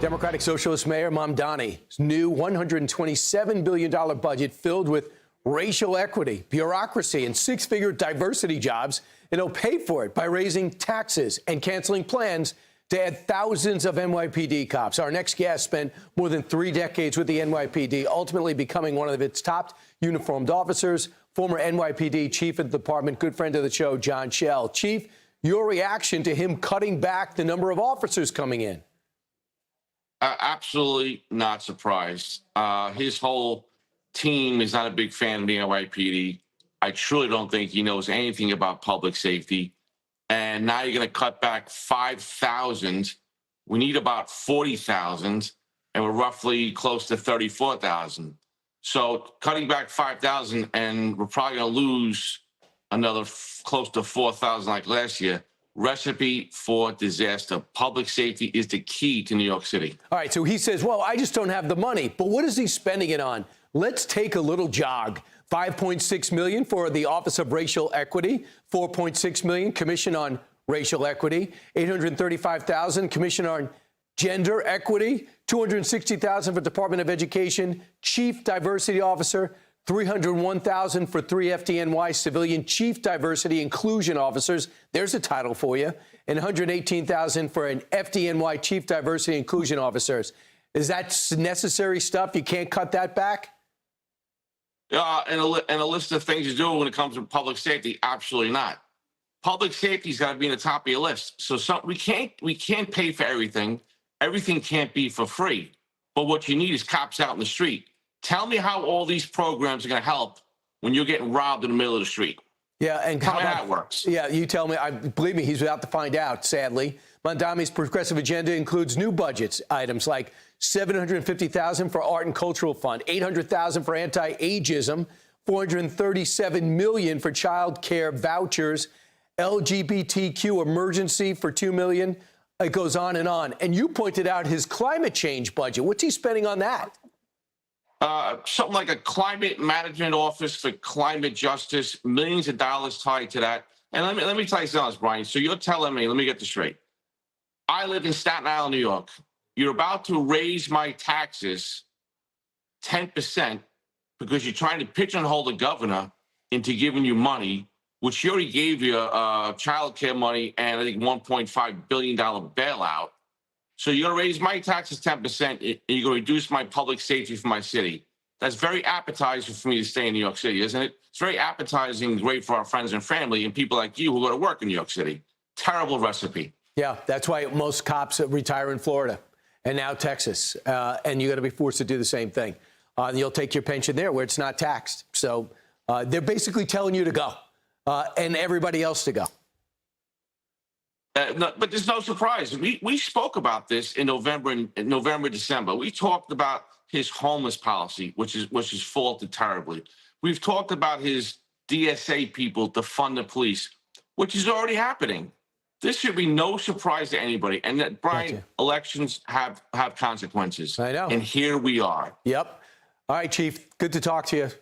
Democratic Socialist Mayor Mamdani's new $127 billion budget filled with racial equity, bureaucracy, and six-figure diversity jobs, and he'll pay for it by raising taxes and canceling plans to add thousands of NYPD cops. Our next guest spent more than 3 decades with the NYPD, ultimately becoming one of its top uniformed officers, former NYPD chief of the department, good friend of the show, John Schell. Chief, your reaction to him cutting back the number of officers coming in? Absolutely not surprised. His whole team is not a big fan of the NYPD. I truly don't think he knows anything about public safety. And now you're going to cut back 5,000. We need about 40,000, and we're roughly close to 34,000. So cutting back 5,000, and we're probably going to lose another close to 4,000 like last year. Recipe for disaster. Public safety is the key to New York City. All right, so he says, well, I just don't have the money. But what is he spending it on? Let's take a little jog. $5.6 million for the Office of Racial Equity, $4.6 million Commission on Racial Equity, $835,000 Commission on Gender Equity, $260,000 for Department of Education, Chief Diversity Officer, $301,000 for 3 FDNY civilian chief diversity inclusion officers. There's a title for you. And $118,000 for an FDNY chief diversity inclusion officers. Is that necessary stuff? You can't cut that back? And a list of things to do when it comes to public safety, absolutely not. Public safety's got to be in the top of your list. So we can't pay for everything. Everything can't be for free. But what you need is cops out in the street. Tell me how all these programs are going to help when you're getting robbed in the middle of the street. Yeah, and how that works. Yeah, you tell me. Believe me, he's about to find out, sadly. Mamdani's progressive agenda includes new budgets items like $750,000 for Art and Cultural Fund, $800,000 for anti-ageism, $437 million for child care vouchers, LGBTQ emergency for $2 million. It goes on. And you pointed out his climate change budget. What's he spending on that? Something like a climate management office for climate justice, millions of dollars tied to that. And let me tell you something else, Brian. So you're telling me, let me get this straight. I live in Staten Island, New York. You're about to raise my taxes 10% because you're trying to pigeonhole the governor into giving you money, which he already gave you child care money and I think $1.5 billion bailout. So you're going to raise my taxes 10%, and you're going to reduce my public safety for my city. That's very appetizing for me to stay in New York City, isn't it? It's very appetizing, great for our friends and family and people like you who go to work in New York City. Terrible recipe. Yeah, that's why most cops retire in Florida and now Texas. And you're going to be forced to do the same thing. And you'll take your pension there where it's not taxed. So they're basically telling you to go and everybody else to go. No, but there's no surprise. We spoke about this in November, December. We talked about his homeless policy, which is faulted terribly. We've talked about his DSA people to fund the police, which is already happening. This should be no surprise to anybody. And that, Brian, elections have consequences. I know. And here we are. Yep. All right, Chief. Good to talk to you.